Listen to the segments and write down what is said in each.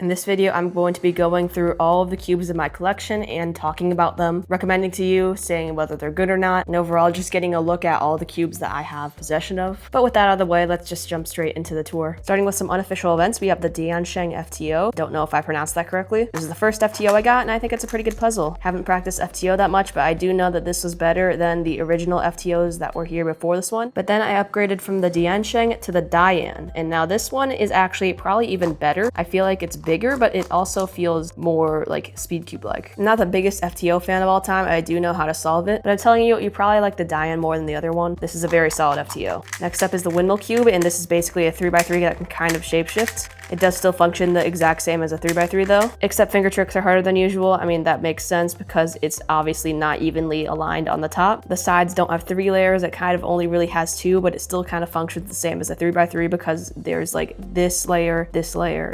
In this video, I'm going to be going through all of the cubes in my collection and talking about them, recommending to you, saying whether they're good or not, and overall just getting a look at all the cubes that I have possession of. But with that out of the way, let's just jump straight into the tour. Starting with some unofficial events, we have the Unofficial FTO. Don't know if I pronounced that correctly. This is the first FTO I got, and I think it's a pretty good puzzle. Haven't practiced FTO that much, but I do know that this was better than the original FTOs that were here before this one. But then I upgraded from the Unofficial to the Dian, and now this one is actually probably even better. I feel like it's bigger, but it also feels more like speed cube like. I'm not the biggest FTO fan of all time. I do know how to solve it, but I'm telling you, you probably like the Dian more than the other one. This is a very solid FTO. Next up is the windmill cube, and this is basically a 3x3 that can kind of shapeshift. It does still function the exact same as a 3x3 though, except finger tricks are harder than usual. I mean, that makes sense because it's obviously not evenly aligned on the top. The sides don't have 3 layers. It kind of only really has 2, but it still kind of functions the same as a 3x3 because there's like this layer,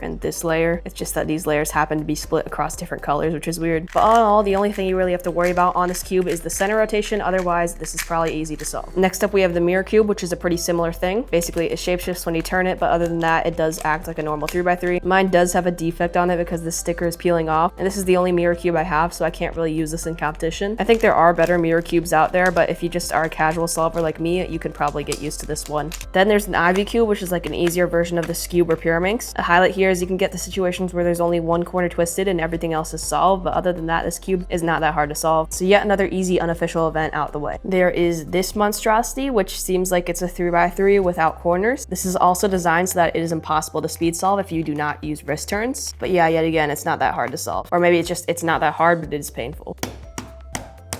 and this layer. It's just that these layers happen to be split across different colors, which is weird. But all in all, the only thing you really have to worry about on this cube is the center rotation. Otherwise, this is probably easy to solve. Next up, we have the mirror cube, which is a pretty similar thing. Basically, it shapeshifts when you turn it, but other than that, it does act like a normal 3x3. Mine does have a defect on it because the sticker is peeling off, and this is the only mirror cube I have, so I can't really use this in competition. I think there are better mirror cubes out there, but if you just are a casual solver like me, you could probably get used to this one. Then there's an Ivy cube, which is like an easier version of this cube or Pyraminx. A highlight here is you can get the situations where there's only one corner twisted and everything else is solved, but other than that, this cube is not that hard to solve. So yet another easy unofficial event out the way. There is this monstrosity, which seems like it's a 3x3 without corners. This is also designed so that it is impossible to speed solve if you do not use wrist turns. But yeah, yet again, it's not that hard to solve. Or maybe it's not that hard, but it is painful.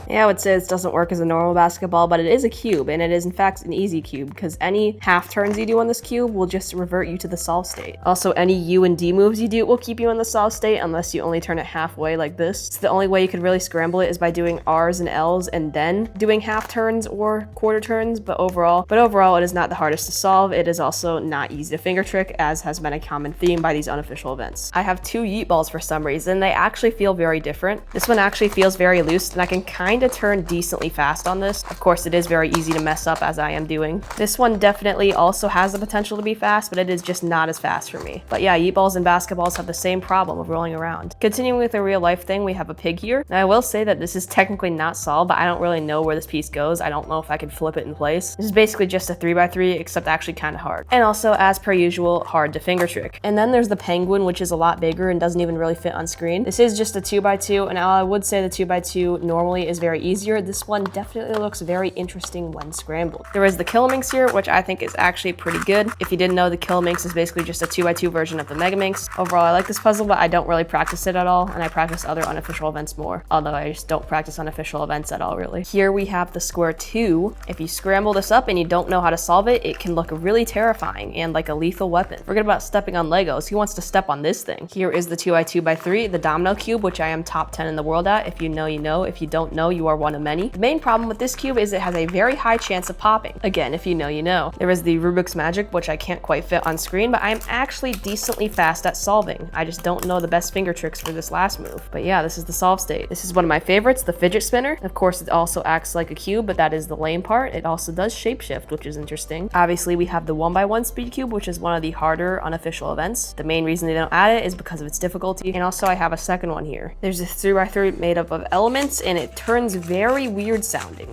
Yeah, I would say this doesn't work as a normal basketball, but it is a cube, and it is in fact an easy cube, because any half turns you do on this cube will just revert you to the solve state. Also, any U and D moves you do will keep you in the solve state unless you only turn it halfway like this. So the only way you could really scramble it is by doing R's and L's and then doing half turns or quarter turns, but overall it is not the hardest to solve. It is also not easy to finger trick, as has been a common theme by these unofficial events. I have 2 yeet balls for some reason. They actually feel very different. This one actually feels very loose, and I can kind of turn decently fast on this. Of course, it is very easy to mess up, as I am doing. This one definitely also has the potential to be fast, but it is just not as fast for me. But yeah, yeet balls and basketballs have the same problem of rolling around. Continuing with the real life thing, we have a pig here. Now I will say that this is technically not solved, but I don't really know where this piece goes. I don't know if I can flip it in place. This is basically just a 3x3, except actually kind of hard. And also, as per usual, hard to finger trick. And then there's the penguin, which is a lot bigger and doesn't even really fit on screen. This is just a 2x2, and I would say the 2x2 normally is very easy. This one definitely looks very interesting when scrambled. There is the Megaminx here, which I think is actually pretty good. If you didn't know, the Megaminx is basically just a 2x2 version of the Megaminx. Overall, I like this puzzle, but I don't really practice it at all, and I practice other unofficial events more, although I just don't practice unofficial events at all, really. Here we have the square 2. If you scramble this up and you don't know how to solve it, it can look really terrifying and like a lethal weapon. Forget about stepping on Legos. Who wants to step on this thing? Here is the 2x2x3, the domino cube, which I am top 10 in the world at. If you know, you know. If you don't know, you are one of many. The main problem with this cube is it has a very high chance of popping. Again, if you know, you know. There is the Rubik's Magic, which I can't quite fit on screen, but I am actually decently fast at solving. I just don't know the best finger tricks for this last move. But yeah, this is the solve state. This is one of my favorites, the fidget spinner. Of course, it also acts like a cube, but that is the lame part. It also does shapeshift, which is interesting. Obviously, we have the 1x1 speed cube, which is one of the harder unofficial events. The main reason they don't add it is because of its difficulty. And also, I have a second one here. There's this 3x3 made up of elements, and it turns very weird sounding.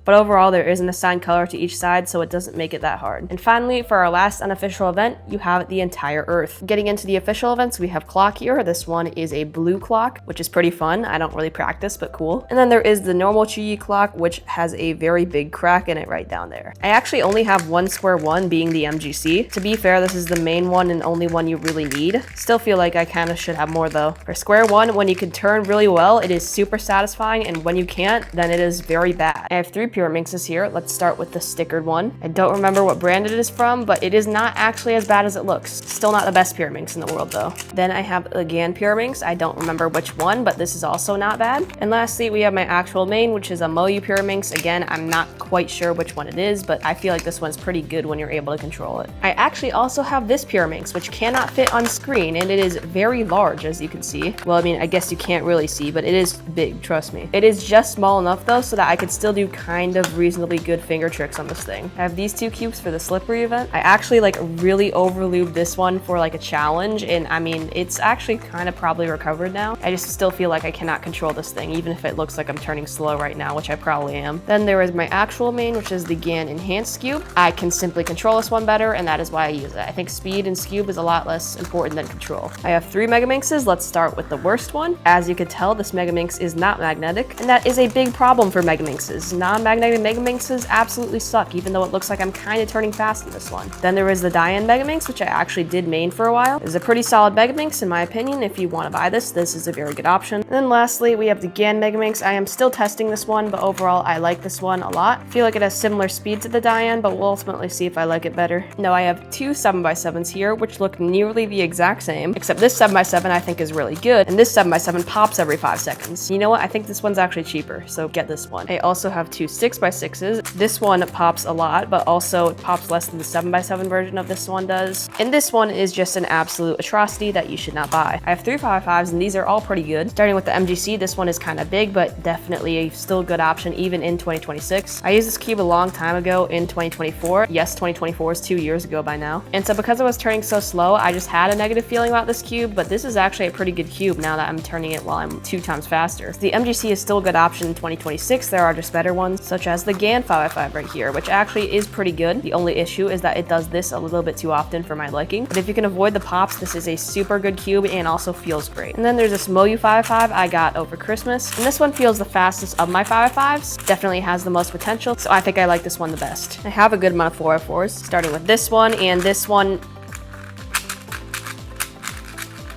But overall, there is an assigned color to each side, so it doesn't make it that hard. And finally, for our last unofficial event, you have the entire Earth. Getting into the official events, we have clock here. This one is a blue clock, which is pretty fun. I don't really practice, but cool. And then there is the normal Chuyi clock, which has a very big crack in it right down there. I actually only have one square one, being the MGC. To be fair, this is the main one and only one you really need. Still feel like I kind of should have more though. For square one, when you can turn really well, it is super satisfying, and when you can't, then it is very bad. I have 3 Pyraminxes here. Let's start with the stickered one. I don't remember what brand it is from, but it is not actually as bad as it looks. Still not the best Pyraminx in the world though. Then I have again Pyraminx. I don't remember which one, but this is also not bad. And lastly, we have my actual main, which is a Moyu Pyraminx. Again, I'm not quite sure which one it is, but I feel like this one's pretty good when you're able to control it. I actually also have this Pyraminx, which cannot fit on screen, and it is very large, as you can see. Well, I mean, I guess you can't really see, but it is big, trust me. It is just small enough though, so that I could still do kind kind of reasonably good finger tricks on this thing. I have these 2 cubes for the slippery event. I actually like really overlubed this one for like a challenge, and I mean, it's actually kind of probably recovered now. I just still feel like I cannot control this thing, even if it looks like I'm turning slow right now, which I probably am. Then there is my actual main, which is the GAN Enhanced Cube. I can simply control this one better, and that is why I use it. I think speed and cube is a lot less important than control. I have 3 Megaminxes. Let's start with the worst one. As you can tell, this Megaminx is not magnetic, and that is a big problem for Megaminxes. Non-magnetic Megaminxes absolutely suck, even though it looks like I'm kind of turning fast in this one. Then there is the Diane Megaminx, which I actually did main for a while. It's a pretty solid Megaminx in my opinion. If you want to buy this is a very good option. And then lastly, we have the GAN Megaminx. I am still testing this one, but overall I like this one a lot. I feel like it has similar speed to the Diane, but we'll ultimately see if I like it better. Now I have 2 7x7s here, which look nearly the exact same, except this 7x7 I think is really good, and this 7x7 pops every 5 seconds. You know what? I think this one's actually cheaper, so get this one. I also have 2 6x6s. This one pops a lot, but also it pops less than the 7x7 version of this one does. And this one is just an absolute atrocity that you should not buy. I have 3 5x5s, and these are all pretty good. Starting with the MGC, this one is kind of big, but definitely a still good option even in 2026. I used this cube a long time ago in 2024. Yes, 2024 is 2 years ago by now. And so because I was turning so slow, I just had a negative feeling about this cube, but this is actually a pretty good cube now that I'm turning it while I'm 2 times faster. The MGC is still a good option in 2026. There are just better ones, such as the GAN 5x5 right here, which actually is pretty good. The only issue is that it does this a little bit too often for my liking. But if you can avoid the pops, this is a super good cube and also feels great. And then there's this Moyu 5x5 I got over Christmas. And this one feels the fastest of my 5x5s. Definitely has the most potential, so I think I like this one the best. I have a good amount of 4x4s, starting with this one and this one.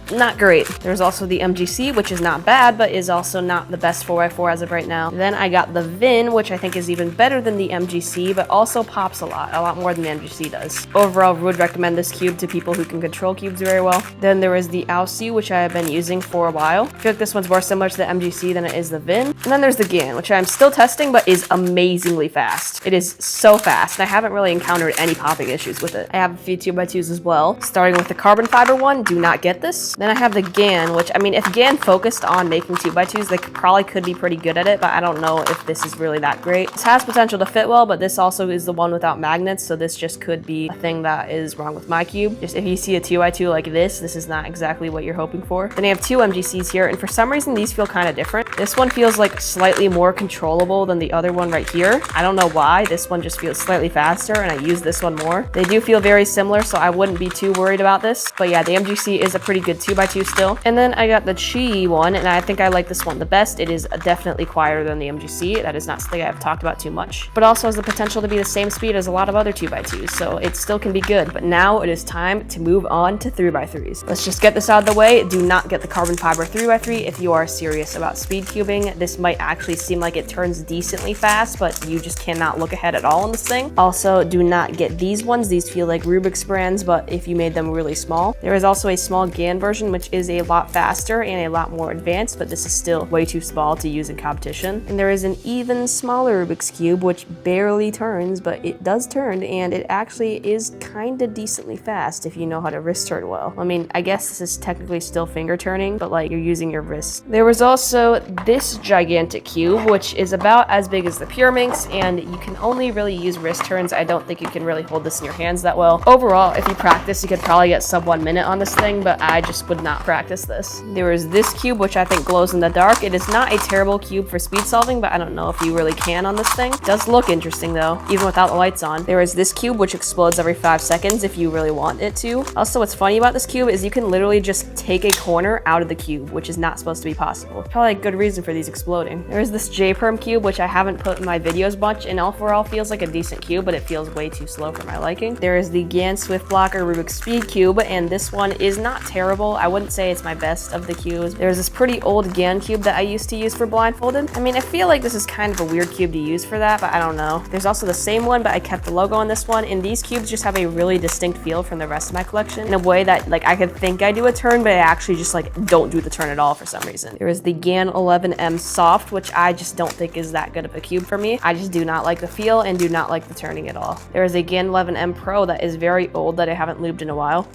Not great. There's also the MGC, which is not bad, but is also not the best 4x4 as of right now. Then I got the VIN, which I think is even better than the MGC, but also pops a lot more than the MGC does. Overall, would recommend this cube to people who can control cubes very well. Then there is the AOC, which I have been using for a while. I feel like this one's more similar to the MGC than it is the VIN. And then there's the GAN, which I'm still testing, but is amazingly fast. It is so fast, and I haven't really encountered any popping issues with it. I have a few 2x2s as well. Starting with the carbon fiber one, do not get this. Then I have the GAN, which, I mean, if GAN focused on making 2x2s, they probably could be pretty good at it, but I don't know if this is really that great. This has potential to fit well, but this also is the one without magnets, so this just could be a thing that is wrong with my cube. Just if you see a 2x2 like this is not exactly what you're hoping for. Then I have 2 MGCs here, and for some reason, these feel kind of different. This one feels like slightly more controllable than the other one right here. I don't know why. This one just feels slightly faster, and I use this one more. They do feel very similar, so I wouldn't be too worried about this. But yeah, the MGC is a pretty good 2x2 still. And then I got the Chi one, and I think I like this one the best. It is definitely quieter than the MGC. That is not something I've talked about too much, but also has the potential to be the same speed as a lot of other 2x2s, so it still can be good. But now it is time to move on to 3x3s. Let's just get this out of the way. Do not get the carbon fiber 3x3 if you are serious about speed cubing. This might actually seem like it turns decently fast, but you just cannot look ahead at all in this thing. Also, do not get these ones. These feel like Rubik's brands, but if you made them really small. There is also a small GAN version, which is a lot faster and a lot more advanced, but this is still way too small to use in competition. And there is an even smaller Rubik's Cube, which barely turns, but it does turn, and it actually is kind of decently fast if you know how to wrist turn well. I mean, I guess this is technically still finger turning, but like you're using your wrist. There was also this gigantic cube, which is about as big as the Pure Minx, and you can only really use wrist turns. I don't think you can really hold this in your hands that well. Overall, if you practice, you could probably get sub 1 minute on this thing, but I just would not practice this. There is this cube, which I think glows in the dark. It is not a terrible cube for speed solving, but I don't know if you really can on this thing. It does look interesting though, even without the lights on. There is this cube, which explodes every 5 seconds if you really want it to. Also, what's funny about this cube is you can literally just take a corner out of the cube, which is not supposed to be possible. Probably a good reason for these exploding. There is this J-Perm cube, which I haven't put in my videos much, and overall feels like a decent cube, but it feels way too slow for my liking. There is the GAN Swift Blocker Rubik's Speed Cube, and this one is not terrible. I wouldn't say it's my best of the cubes. There's this pretty old GAN cube that I used to use for blindfolded. I mean, I feel like this is kind of a weird cube to use for that, but I don't know. There's also the same one, but I kept the logo on this one, and these cubes just have a really distinct feel from the rest of my collection in a way that like I could think I do a turn, but I actually just like don't do the turn at all for some reason. There is the GAN 11M Soft, which I just don't think is that good of a cube for me. I just do not like the feel and do not like the turning at all. There is a GAN 11M Pro that is very old that I haven't lubed in a while.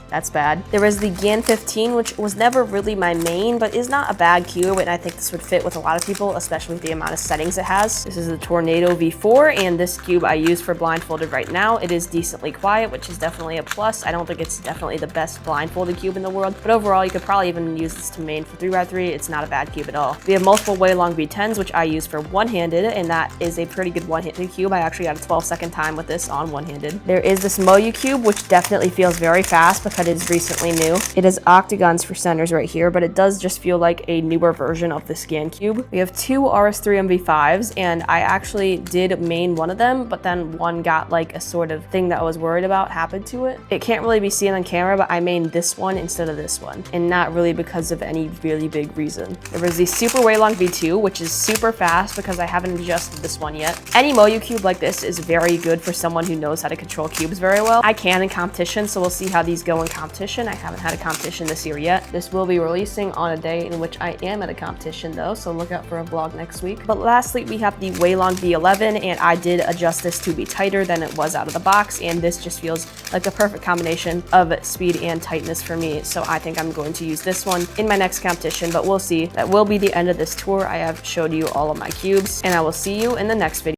That's bad. There is the GAN 15, which was never really my main, but is not a bad cube, and I think this would fit with a lot of people, especially with the amount of settings it has. This is the Tornado V4, and this cube I use for blindfolded right now. It is decently quiet, which is definitely a plus. I don't think it's definitely the best blindfolded cube in the world, but overall, you could probably even use this to main for 3x3. It's not a bad cube at all. We have multiple way long V10s, which I use for one-handed, and that is a pretty good one-handed cube. I actually got a 12-second time with this on one-handed. There is this Moyu cube, which definitely feels very fast because it is recently new. It has octagons for centers right here, but it does just feel like a newer version of the Scan Cube. We have two RS3 MV5s, and I actually did main one of them, but then one got like a sort of thing that I was worried about happened to it. It can't really be seen on camera, but I mained this one instead of this one, and not really because of any really big reason. There was the Super Way Long V2, which is super fast because I haven't adjusted this one yet. Any Moyu cube like this is very good for someone who knows how to control cubes very well. I can in competition, so we'll see how these go in competition. I haven't had a competition this year yet. This will be releasing on a day in which I am at a competition though, so look out for a vlog next week. But lastly, we have the Way Long V11, and I did adjust this to be tighter than it was out of the box, and this just feels like a perfect combination of speed and tightness for me, so I think I'm going to use this one in my next competition, but we'll see. That will be the end of this tour. I have showed you all of my cubes, and I will see you in the next video.